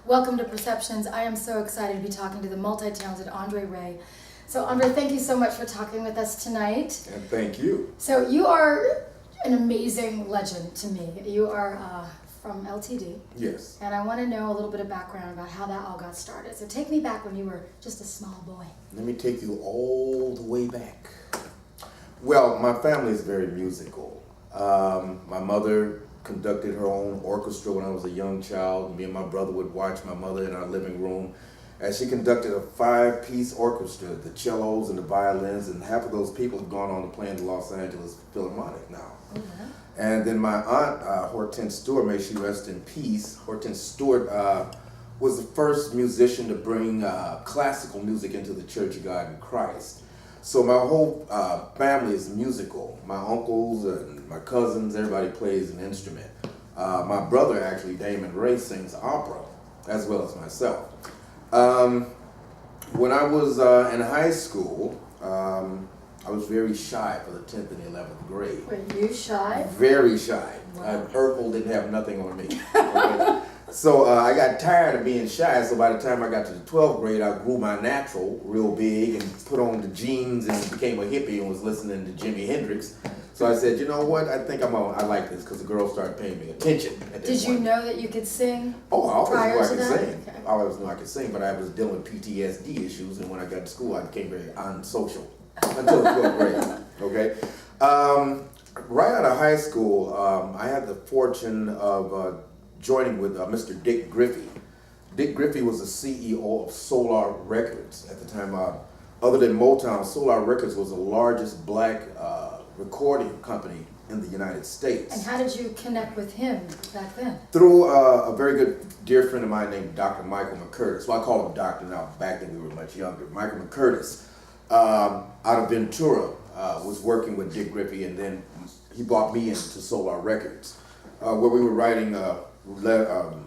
Welcome to Perceptions. I am so excited to be talking to the multi-talented Andre Ray. So Andre, thank you so much for talking with us tonight. And thank you. So you are an amazing legend to me. You are from LTD. Yes. And I want to know a little bit of background about how that all got started. So take me back when you were just a small boy. Let me take you all the way back. Well, my family is very musical. My mother conducted her own orchestra when I was a young child. Me and my brother would watch my mother in our living room as she conducted a 5-piece orchestra, the cellos and the violins, and half of those people have gone on to play in the Los Angeles Philharmonic now. Mm-hmm. And then my aunt, Hortense Stewart, may she rest in peace. Hortense Stewart was the first musician to bring classical music into the Church of God in Christ. So my whole family is musical. My uncles and my cousins, everybody plays an instrument. My brother, actually, Damon Ray, sings opera, as well as myself. When I was in high school, I was very shy for the 10th and 11th grade. Were you shy? Very shy. Wow. Urkel didn't have nothing on me. Okay? So I got tired of being shy, so by the time I got to the 12th grade, I grew my natural real big and put on the jeans and became a hippie and was listening to Jimi Hendrix. So I said, you know what, I think I like this, because the girls started paying me attention at that Did you point. know that you could sing? Oh, I always prior knew I to could that? sing. Okay. I always knew I could sing, but I was dealing with PTSD issues, and when I got to school, I became very unsocial until the 12th grade. Okay? Right out of high school, I had the fortune of joining with Mr. Dick Griffey. Dick Griffey was the CEO of Solar Records at the time. Other than Motown, Solar Records was the largest black recording company in the United States. And how did you connect with him back then? Through a very good dear friend of mine named Dr. Michael McCurtis. Well, I call him Doctor now. Back then we were much younger. Michael McCurtis, out of Ventura, was working with Dick Griffey, and then he brought me into Solar Records, where we were writing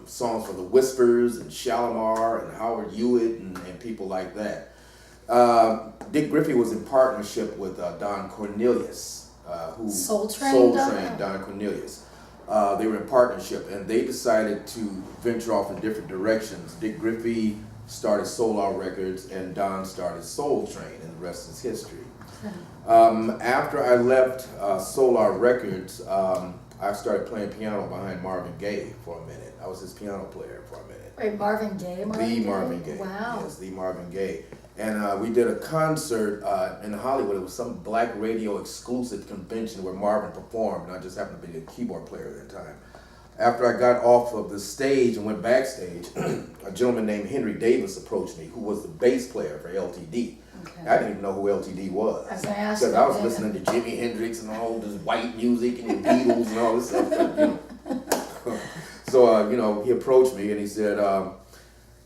songs for the Whispers and Shalimar and Howard Hewitt and people like that. Dick Griffey was in partnership with Don Cornelius, who Soul Train Don Cornelius. They were in partnership, and they decided to venture off in different directions. Dick Griffey started Solar Records, and Don started Soul Train, and the rest is history. After I left Solar Records, I started playing piano behind Marvin Gaye for a minute. I was his piano player for a minute. Wait, Marvin Gaye? Marvin Gaye. Wow. Yes, the Marvin Gaye. And we did a concert in Hollywood. It was some black radio exclusive convention where Marvin performed, and I just happened to be the keyboard player at that time. After I got off of the stage and went backstage, a gentleman named Henry Davis approached me, who was the bass player for LTD. Okay. I didn't even know who LTD was. I was gonna ask Because you I was that. listening to Jimi Hendrix and all this white music and the Beatles and all this stuff. You know. So, he approached me and he said, have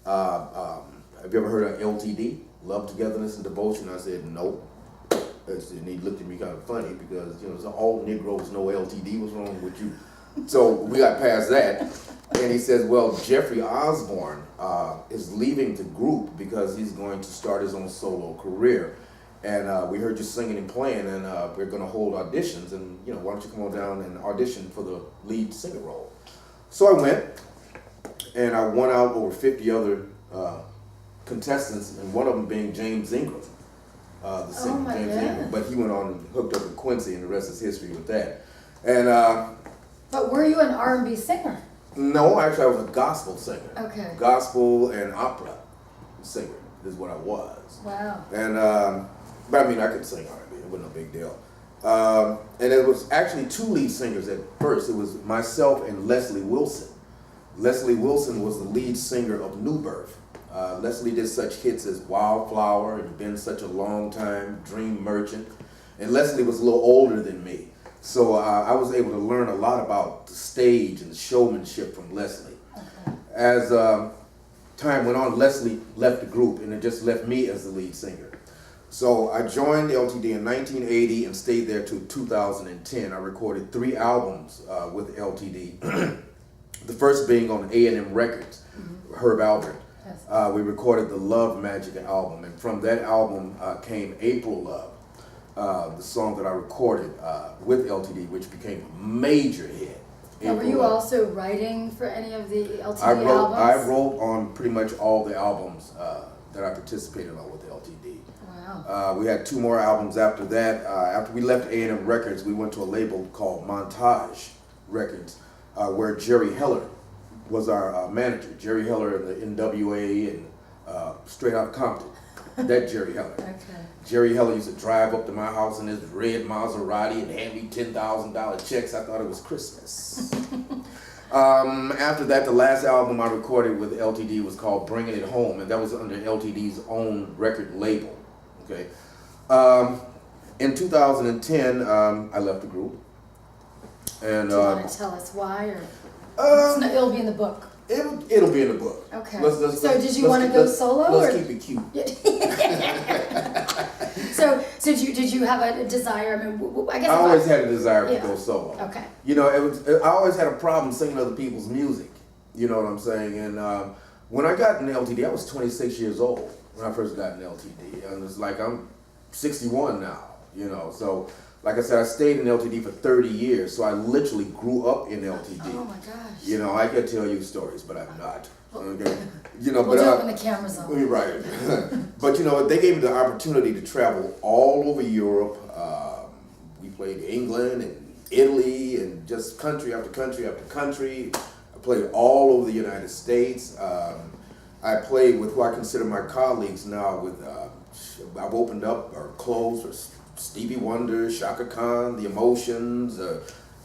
you ever heard of LTD? Love, Togetherness, and Devotion? I said, no. And he looked at me kind of funny because, so all Negroes know LTD. What's wrong with you? So we got past that. And he says, well, Jeffrey Osborne is leaving the group because he's going to start his own solo career. And we heard you singing and playing, and we're going to hold auditions. And, why don't you come on down and audition for the lead singer role? So I went, and I won out over 50 other contestants, and one of them being James Ingram, the singer, my James goodness. Ingram. But he went on and hooked up with Quincy, and the rest is history with that. And But were you an R&B singer? no, actually, I was a gospel singer. Okay. Gospel and opera singer is what I was. Wow. And but I mean, I could sing R&B. It wasn't a big deal. And it was actually two lead singers at first. It was myself and Leslie Wilson. Leslie Wilson was the lead singer of New Birth. Leslie did such hits as Wildflower and Been Such a Long Time, Dream Merchant. And Leslie was a little older than me. So I was able to learn a lot about the stage and the showmanship from Leslie. Okay. As time went on, Leslie left the group, and it just left me as the lead singer. So I joined LTD in 1980 and stayed there till 2010. I recorded 3 albums with LTD. The first being on A&M Records, Herb Albert. Yes. We recorded the Love Magic album, and from that album came April Love, the song that I recorded with LTD, which became a major hit. Now, were April you 11th. also writing for any of the LTD I albums? wrote on pretty much all the albums that I participated on with LTD. Wow. We had 2 more albums after that. After we left A&M Records, we went to a label called Montage Records, where Jerry Heller was our manager. Jerry Heller in the NWA and Straight Outta Compton. That Jerry Heller. Okay. Jerry Heller used to drive up to my house in his red Maserati and hand me $10,000 checks. I thought it was Christmas. After that, the last album I recorded with LTD was called Bringing It Home, and that was under LTD's own record label. Okay. In 2010, I left the group. And Do you want to tell us why, or it'll be in the book? It'll be in the book. Okay. So did you want to go solo? Let's keep it cute. So did you have a desire? I mean, I guess I always had a desire to Yeah. go solo. Okay. You know, I always had a problem singing other people's music. You know what I'm saying? And when I got in LTD, I was 26 years old when I first got in LTD, and it's like I'm 61 now. You know, so like I said, I stayed in LTD for 30 years, so I literally grew up in LTD. Oh my gosh. You know, I could tell you stories, but I'm not. Okay. You know, We'll but do it when the camera's on. you're right. But you know, they gave me the opportunity to travel all over Europe. We played England and Italy and just country after country after country. I played all over the United States. I played with who I consider my colleagues now. I've opened up or closed for Stevie Wonder, Shaka Khan, The Emotions,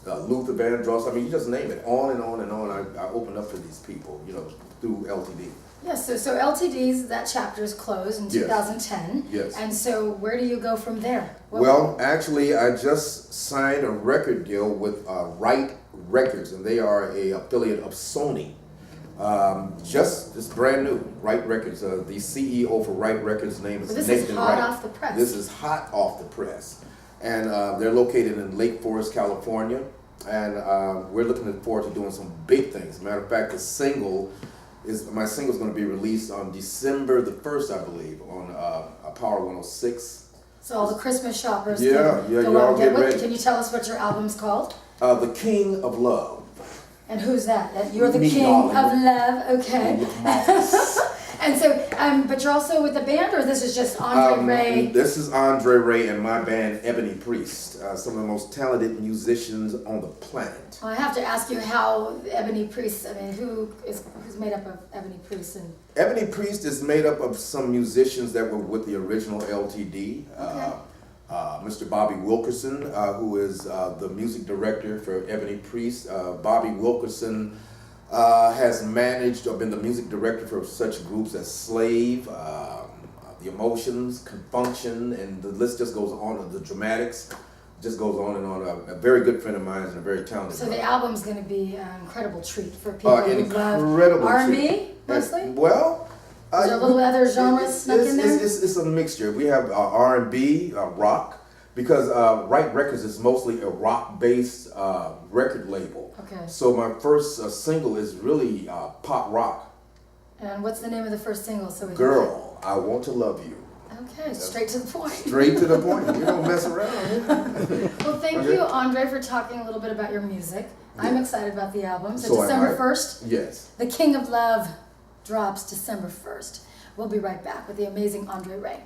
Luther Vandross. I mean, you just name it. On and on and on. I opened up to these people, you know, through LTD. Yes, so LTD's, that chapter is closed in 2010. Yes. And so where do you go from there? Well, actually, I just signed a record deal with Right Records, and they are a affiliate of Sony. It's brand new, Right Records. The CEO for Right Records' name is Well, this Nathan is hot Wright. off the press. This is hot off the press. And they're located in Lake Forest, California. And we're looking forward to doing some big things. Matter of fact, my single is going to be released on December the 1st, I believe, on Power 106. So all the Christmas shoppers Yeah, can yeah, go you out all and get get ready. Can you tell us what your album's called? The King of Love. And who's that? You're the Me, king darling. of love, okay. With Marcus. And so, but you're also with the band, or this is just Andre Ray? This is Andre Ray and my band Ebony Priest, some of the most talented musicians on the planet. Well, I have to ask you how Ebony Priest, I mean, who's made up of Ebony Priest? And Ebony Priest is made up of some musicians that were with the original LTD. Okay. Mr. Bobby Wilkerson, who is the music director for Ebony Priest. Bobby Wilkerson has managed or been the music director for such groups as Slave, The Emotions, Confunction, and the list just goes on. The Dramatics just goes on and on. A very good friend of mine and a very talented. so the album's going to be an incredible treat for people who love incredible R&B, treat. mostly? Well, Is there a little other genres snuck in there? It's a mixture. We have R&B, rock, because Right Records is mostly a rock-based record label. Okay. So my first single is really pop rock. And what's the name of the first single? So we Girl, I Want to Love You. Okay, straight to the point. Straight to the point. We don't mess around. Well, thank Okay. you, Andre, for talking a little bit about your music. I'm Yeah. excited about the album. So So am December I. 1st, Yes. The King of Love drops December 1st. We'll be right back with the amazing Andre Ray.